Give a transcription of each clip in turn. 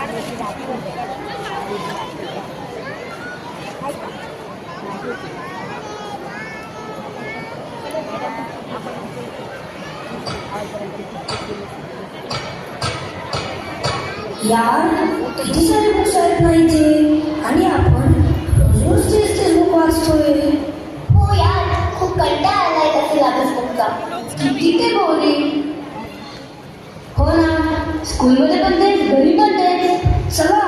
यार किती सारे बुक्स आहेत नाही ते, आणि आपण रोज तेच बुक वाचतोय. हो यार, खूप कंटाळा आलाय तसे लागत बुकचा. किती ते बोरिंग. हो ना, स्कूलमध्ये पण तेच, घरी पण तेच. चला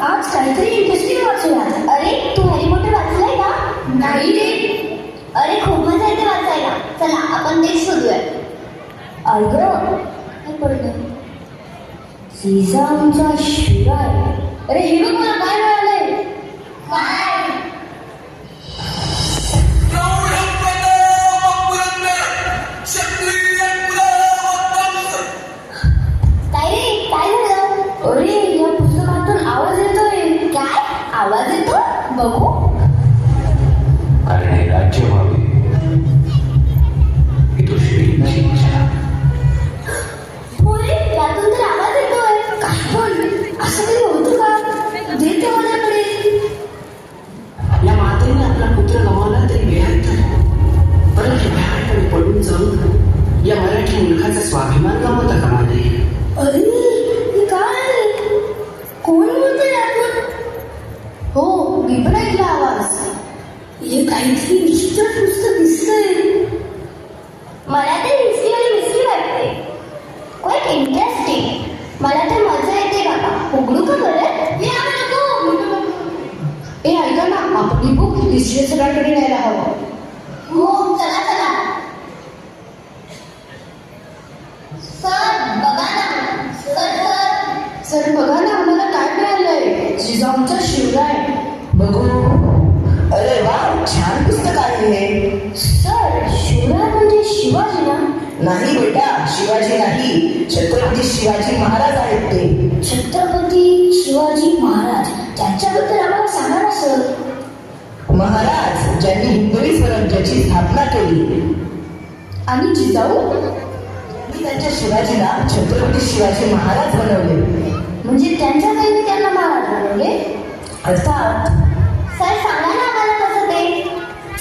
आज काहीतरी इंटरेस्टिंग वाचूया. अरे तू हॅरी पॉटर वाचलाय का? नाही रे. अरे खूप मजा येते वाचायला. चला आपण तेच शोधूया. अगं काय पडलं? सीझनचा शिराय. अरे हे बघ मला काय मिळालंय. काय? काय रे, काय झालं? अरे या पुस्तकातून आवाज येतोय. काय आवाज येतो? बघू. कारण हे राज्य व्हावे ही तो श्रींची इच्छा. हो रे, त्यातून तर आवाज येतोय. काय पण असं काही होतं का? देते माझ्याकडे. या मातेने आपला पुत्र गमावला तरी मिळालं तर, परंतु भ्याडपणे पडून जाऊन या मराठी मुलखाचा स्वाभिमान गमावता कामा नये. अरे हे काय? कोण बोलतंय आपण? हो मी पण ऐकला आवाज. हे काहीतरी विचित्र पुस्तक दिसतंय. मला तर हिस्ट्री आणि मिस्ट्री वाटते. Quite interesting. मला तर मजा येते बाबा. उघडू का बरं? हे आपण नको. ए ऐका ना, आपण ही बुक हिस्ट्री सरांकडे न्यायला हवं. हो चला चला. सर बघा ना. सर सर बघा ना, आम्हाला काय मिळालंय. जिजाऊंचा शिवराय. बघू. अरे वा, छान पुस्तक आहे हे. सर शिवराय म्हणजे शिवाजी ना? नाही बेटा, शिवाजी नाही, छत्रपती शिवाजी महाराज आहेत ते. छत्रपती शिवाजी महाराज. त्यांच्याबद्दल आम्हाला सांगा ना सर. महाराज ज्यांनी हिंदवी स्वराज्याची स्थापना केली. आणि जिजाऊ मी त्यांच्या शिवाजीला छत्रपती शिवाजी महाराज बनवले. म्हणजे त्यांच्या काही त्यांना महाराज बनवले. अर्थात. सर सांगा ना आम्हाला कसं ते.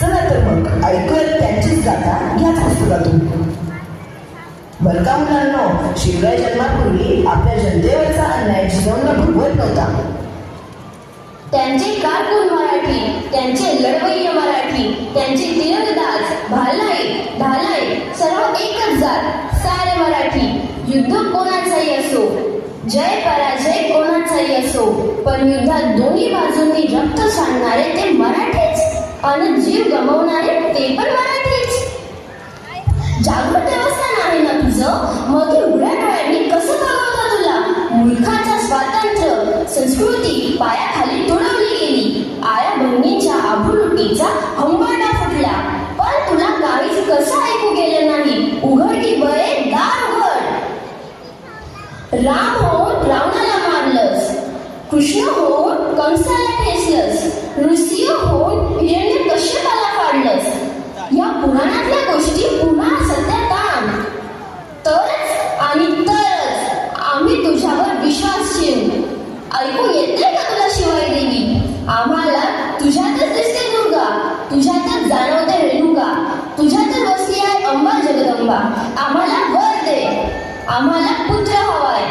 चला तर मग ऐकूयात त्यांचीच गाथा याच पुस्तकातून. बरं का मुलांनो, शिवराय जन्मापूर्वी आपल्या जनतेवरचा अन्याय जिजाऊंना भगवत नव्हता. त्यांचे कारकून मराठी, त्यांचे लढवय्य मराठी, त्यांचे तिरंगबाज, भालाई सर्व एकच जात, सारे मराठी. युद्ध कोणाचाही असो, जय पराजय कोणाचाही असो, पण युद्धात दोन्ही बाजूंनी रक्त सांडणारे ते मराठीच, आणि जीव गमावणारे ते पण मराठीच. जागृत देवस्थान आहे ना तुझं, मग ते उघड्या डोळ्यांनी कसं बघवतं तुला? मुलखाचा स्वातंत्र्य संस्कृती पायाखाली तुडवली गेली. आया बहिणींच्या आबरूटीचा हंबरडा फुटला, पण तुला काहीच कसं ऐकू गेलं नाही. उघड की बरे दार उघड. राम होऊन रावणाला मारलंस, कृष्ण होऊन कंसाला ठेचलंस, नृसिंह होऊन हिरण्यकश्यपाला फाडलंस. या पुराणातल्या गोष्टी पुन्हा सत्यात आण, तरच आणि तरच आम्ही तुझ्यावर विश्वास ठेवू. ऐकू येते का तुला शिवाय देवी? आम्हाला तुझ्यातच दिसते दुर्गा, तुझ्यातच जाणवते रेणुका, तुझ्यातच बसली आहे अंबा जगदंबा. आम्हाला वर दे, आम्हाला पुत्र हवाय,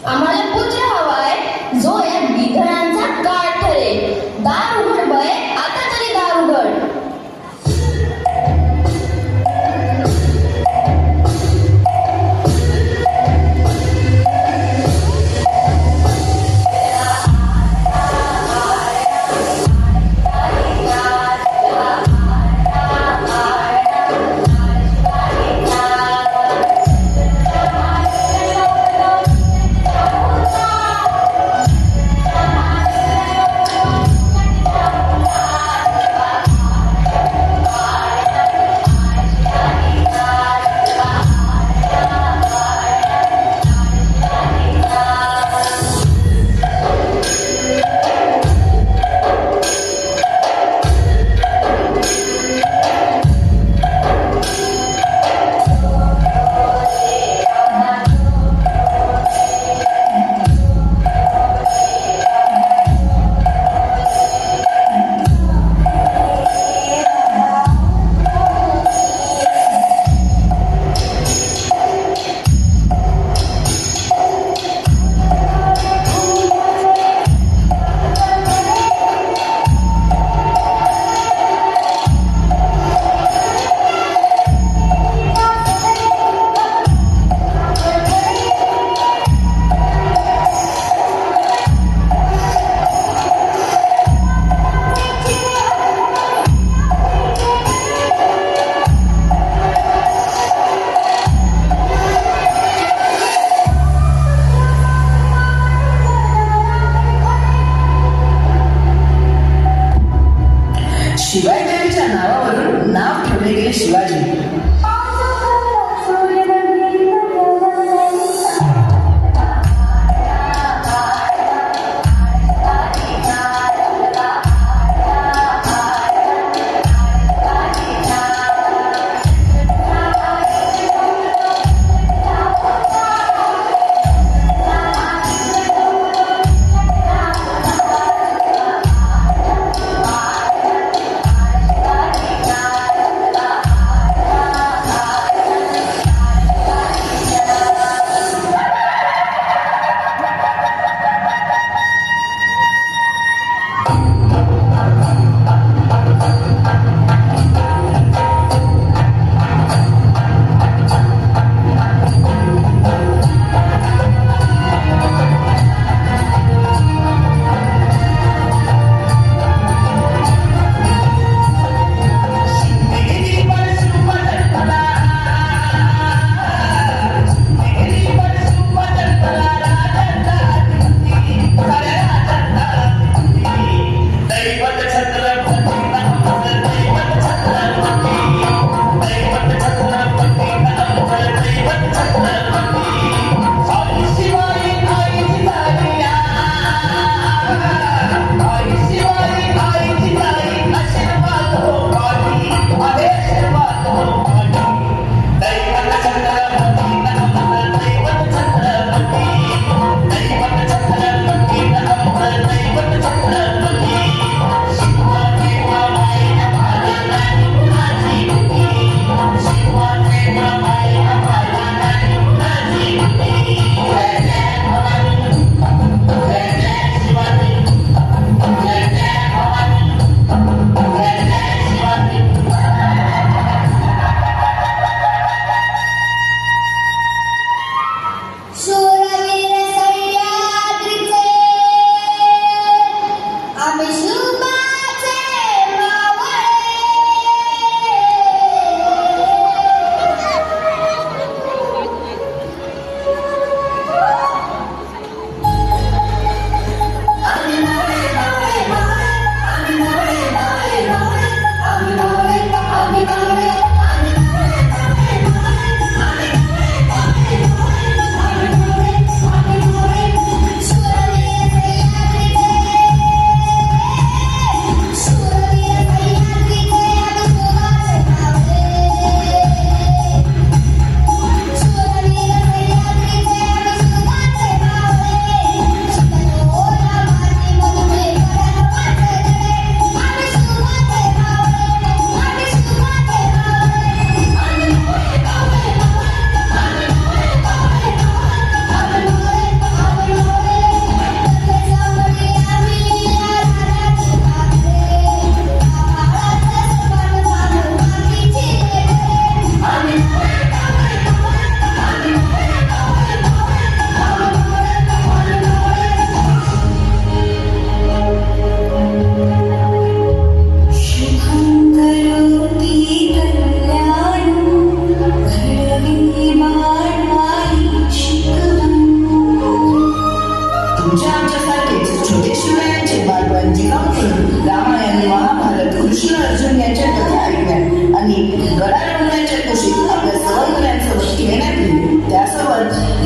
आम्हाला पुत्र हवाय, जो या विधरांचा काळ ठरेल. दार उघड बये, आता तरी दार उघड.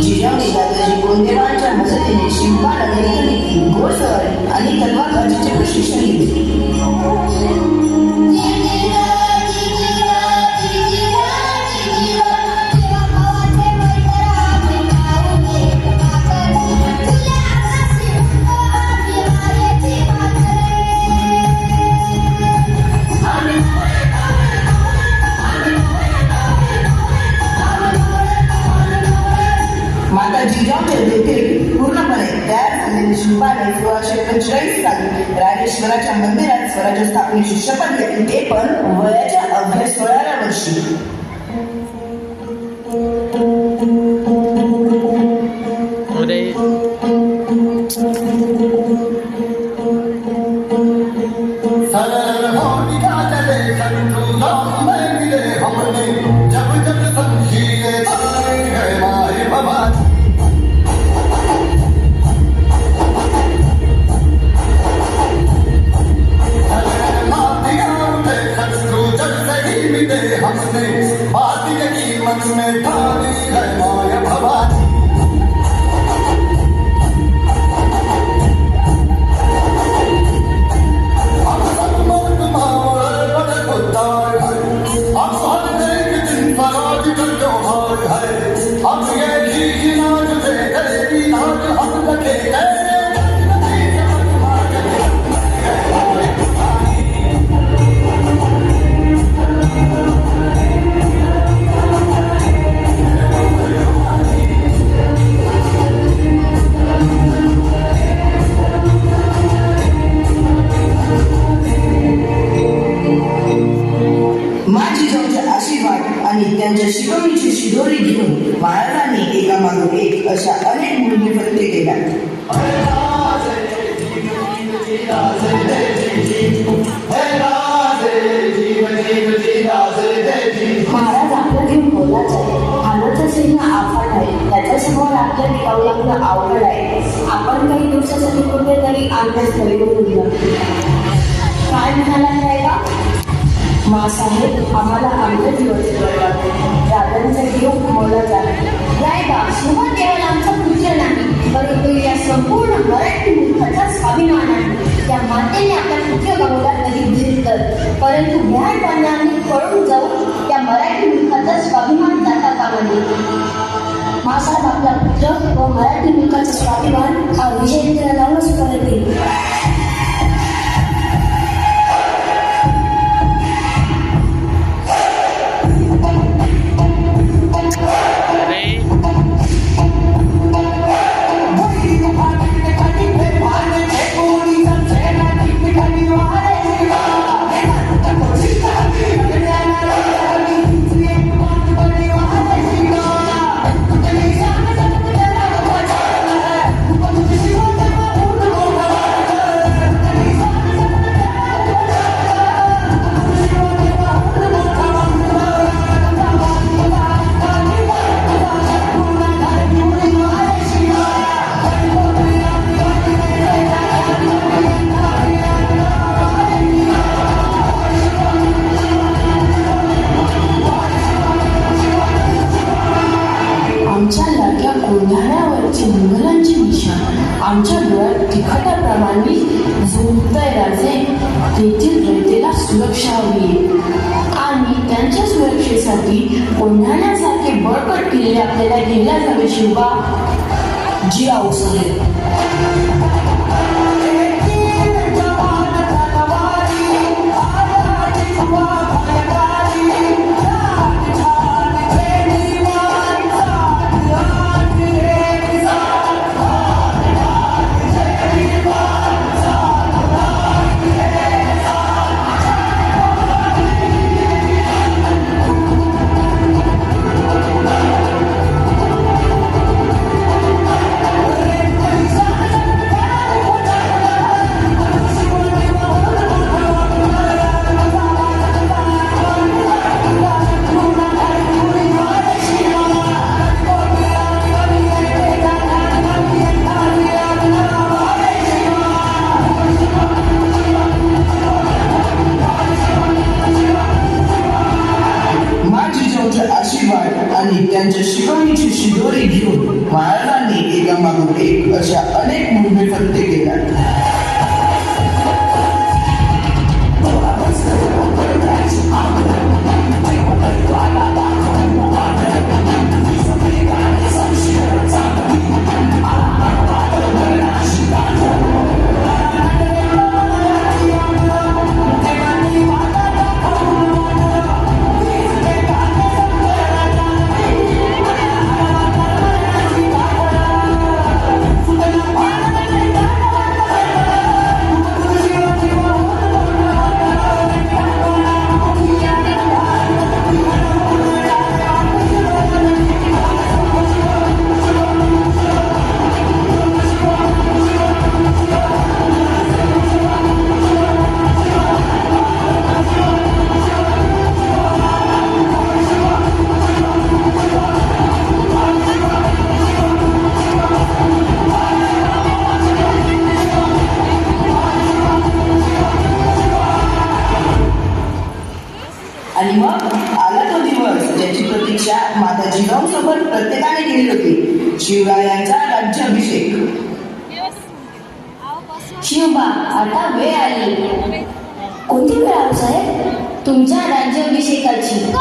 जिजाऊने दादाजी कोंडेवांच्या मदतीने शिंपा नगरीकडे घोडसवारी आणि तलवारबाजीचे प्रशिक्षण घेतले. माता जिजाऊने देखील पूर्णपणे तयार झालेली शिल्पाने 1645 साली राजेश्वराच्या मंदिरात स्वराज्य स्थापनेची शपथ घेतली, ते पण वयाच्या अवघ्या 16व्या वर्षी. त्यांच्या शिकवणीची शिदोरी घेऊन महाराजांनी एकामागून एक अशा अनेक मुली फत्ते केल्या. महाराज आपलं घेऊन बोलाच आहे. हालतच ना आफाट आहे. त्याच्यासमोर आपल्या टिकावं लागणं अवघड आहे. आपण काही दिवसासाठी कुठेतरी आमच्या स्थळी बोलूया. काय म्हणाला नाही का मासाहेब, आम्हाला आमच्या जीवाची दादांचा जीव मोलाचा आहे. रायबा शिवा केवळ आमचा पुत्र नाही, परंतु या संपूर्ण मराठी मुलखाचा स्वाभिमान आहे. त्या मातेने आपला पुत्र गमावला तरी धीर, परंतु भ्याड पानांनी पळून जाऊन त्या मराठी मुलखाचा स्वाभिमान जाता कामा नये. मासाहेब, आपला पुत्र व मराठी मुलकाचा स्वाभिमान हा विजय त्याला लावूनच परत येईल. आमच्या डोळ्यात तिखटाप्रमाणे झुंजतय राजे. तेथील जनतेला सुरक्षा हवी आणि त्यांच्या सुरक्षेसाठी कोंढाण्यासारखे बळकट किल्ले आपल्याला घ्यायला हवे. शिवा जी आऊसाहेब. अशा अनेक मुंबई फत्ते केल्या. आणि मग आला तो दिवस ज्याची प्रतीक्षा माता जिजाऊसोबत प्रत्येकाने केली होती, शिवरायांचा राज्याभिषेक. शिवबा, आता वेळ आली. कोणती वेळ आऊसाहेब? तुमच्या राज्याभिषेकाची.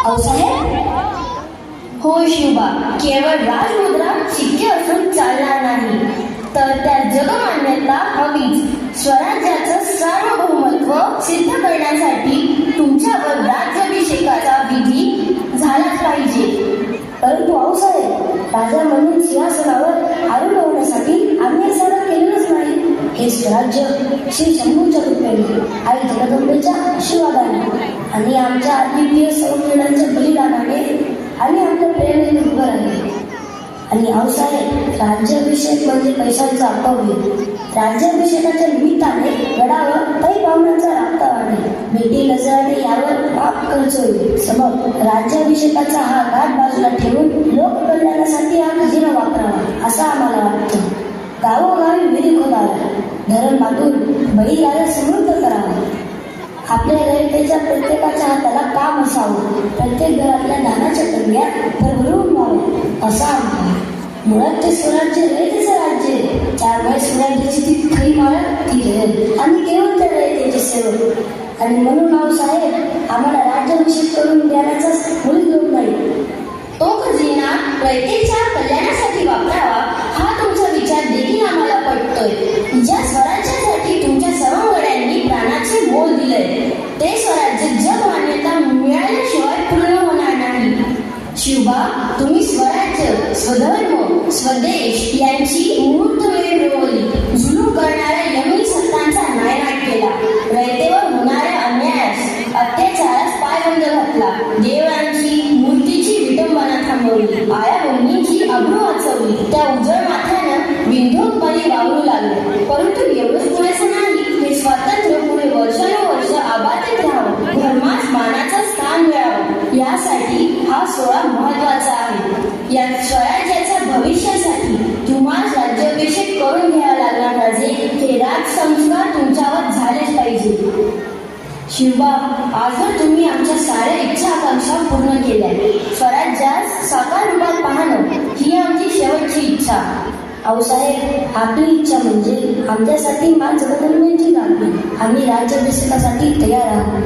आऊसाहेब? हो शिवबा, केवळ राजमुद्रा शिक्के असून चालणार नाही, तर त्या जगमान्यता हवीच. स्वराज्याचं सार्वभौमत्व सिद्ध करण्यासाठी तुमच्यावर राज्याभिषेकाचा विधी झालाच पाहिजे. परंतु आऊसाहेब, राजा म्हणून सिंहासनावर आरूढ होण्यासाठी आम्ही हे सारं केलेलंच नाही. हे स्वराज्य श्री शंभूच्या कृपेने, आई जगदंबेच्या आशीर्वादाने आणि आमच्या अद्वितीय संमेलनांच्या बलिदानाने आणि आपल्या प्रेरणेने उभं राहिले. आणि आऊसाहेब, राज्याभिषेक म्हणजे पैशांचा अपव्य. राज्याभिषेकाच्या निमित्ताने गडावर काही पाहुण्यांचा राबता वाढेल, भेटी नजराने यावर माफ खर्च होईल. समज राज्याभिषेकाचा हा घाट बाजूला ठेवून लोककल्याणासाठी हा खजिना वापरावा असं आम्हाला वाटतं. गावोगावी विहिरी खोदाव्या, धरण बांधून बळीगाला समृद्ध करावा. आपल्या रयतेच्या प्रत्येकाच्या हाताला काम असावं, प्रत्येक घरातल्या धानाच्या टंग्या भरभरून व्हाव्या असा आम्हाला. मुळात ते स्वराज्य रयतेचं राज्य आहे, त्यामुळे स्वराज्याची ती खरी माळा ती रयत आणि केवळ त्या रयतेचे सेवक. आणि म्हणून आऊसाहेब, आम्हाला राज्याभिषेक करून देण्याचा मुळीच लोक नाही. तो खजिना रयतेच्या कल्याणासाठी वापरावा हा तुमचा विचार देखील आम्हाला पटतोय. ज्या स्वराज्यासाठी तुमच्या सवंगड्यांनी प्राणाचे मोल दिलंय, ते स्वराज्य जग मान्यता मिळाल्याशिवाय पूर्ण होणार नाही. शिवबा, तुम्ही स्वराज्य, स्वधर्म, स्वदेश यांची मुहूर्त वेळ मिळवली. जुलूम करणाऱ्या यमी सत्तांचा नायनाट केला. रयतेवर होणाऱ्या अन्यायास, अत्याचारास पायबंद घातला. देवळांची, मूर्तीची विटंबना थांबवली. आया बहिणीची अब्रू वाचवली. त्या उजळ माथ्यानं बिंदूकपणे वावरू लागले. परंतु एवढंच पुरेसं नाही. हे स्वातंत्र्य पुढे वर्षानुवर्ष आबादित राहावं, धर्मास मानाचं स्थान मिळावं, यासाठी हा सोहळा महत्वाचा आहे. या स्वराज्याच्या भविष्यासाठी तुम्हाला राज्याभिषेक करून घ्यावा लागणार राजे. हे राजसंस्कार तुमच्यावर झालेच पाहिजे. शिवबा, आजवर तुम्ही आमच्या साऱ्या इच्छा आकांक्षा पूर्ण केल्या. स्वराज्यास साकार रूपात पाहणं ही आमची शेवटची इच्छा. आऊसाहेब, आपली इच्छा म्हणजे आमच्यासाठी मा जगदंबेची लागली. आम्ही राज्याभिषेकासाठी तयार आहोत.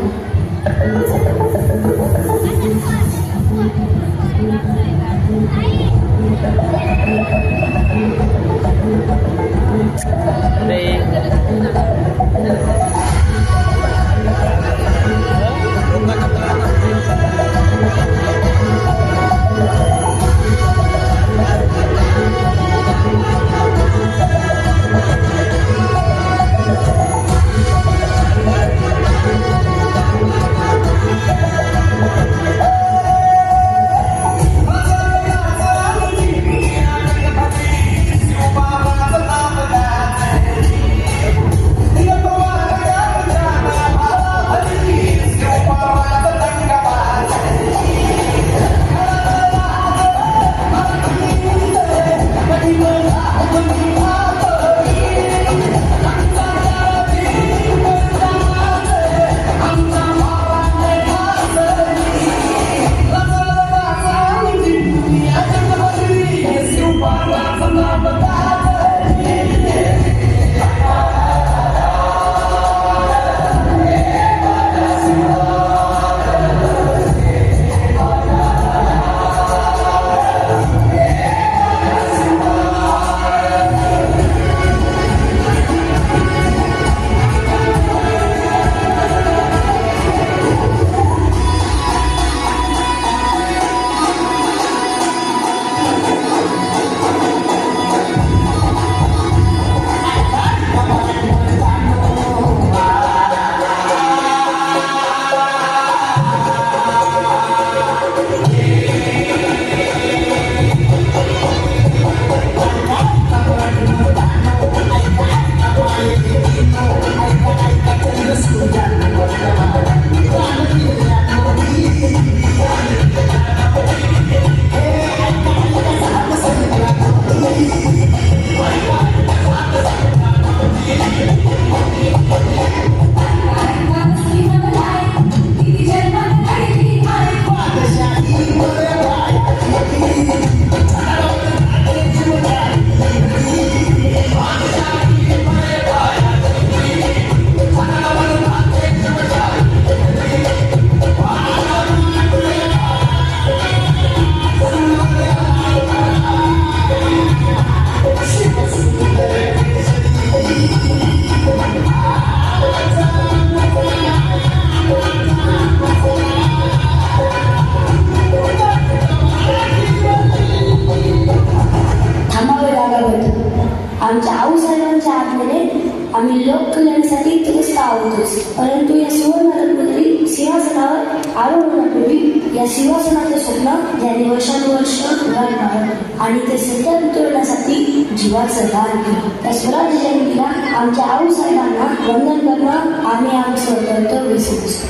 आमच्या आऊसाहेबांच्या आज्ञेने आम्ही लोककल्याणासाठी त्रस्त आहोतच. परंतु या सुवर्णरत्नपुरी सिंहासनावर आरोहणापूर्वी या सिंहासनाचं स्वप्न ज्यांनी वर्षानुवर्ष उभार मारलं आणि ते सत्य उतरवण्यासाठी जीवाचं दान केलं. त्या स्वराज्य जयंतीला आमच्या आऊसाहेबांना वंदन करणं आम्ही आमचं कर्तव्य समजतो.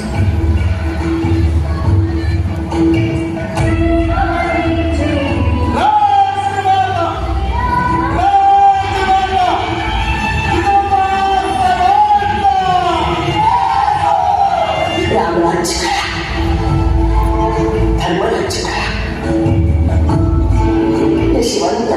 रामराज्य करा, धर्मराज्य करा, हे शिवंत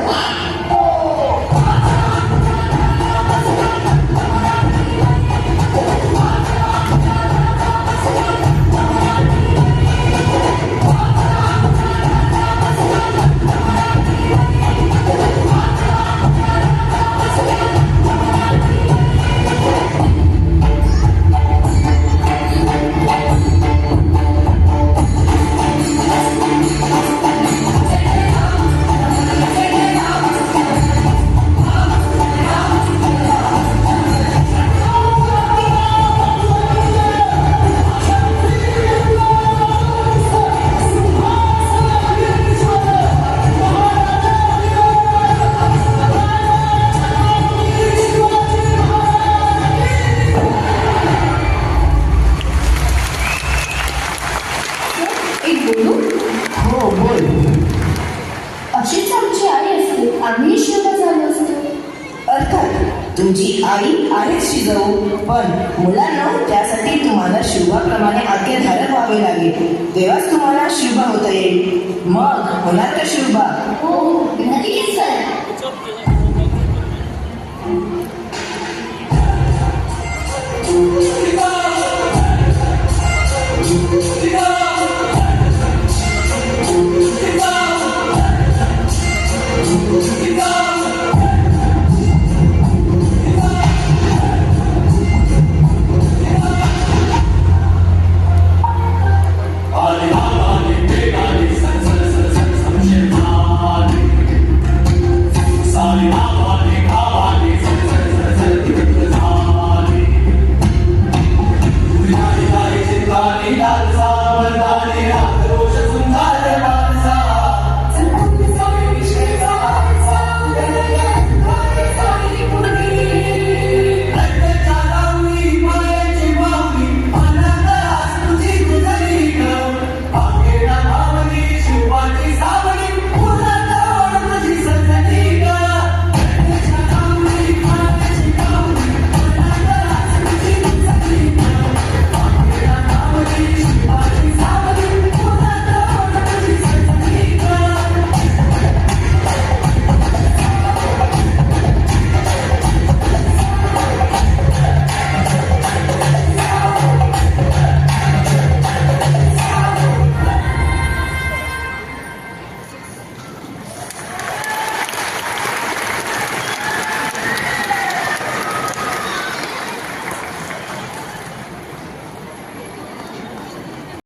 अशीच आमची आई असते, आम्ही शिवला झालो असतो. अर्थात तुमची आई आहेच शिजवू, पण मुलांना त्यासाठी तुम्हाला शिवबाप्रमाणे आज्ञाधारक व्हावे लागेल. तेव्हाच तुम्हाला शिवबा होता येईल. मग होणार का शिवबा? हो, नक्कीच सर. Viva!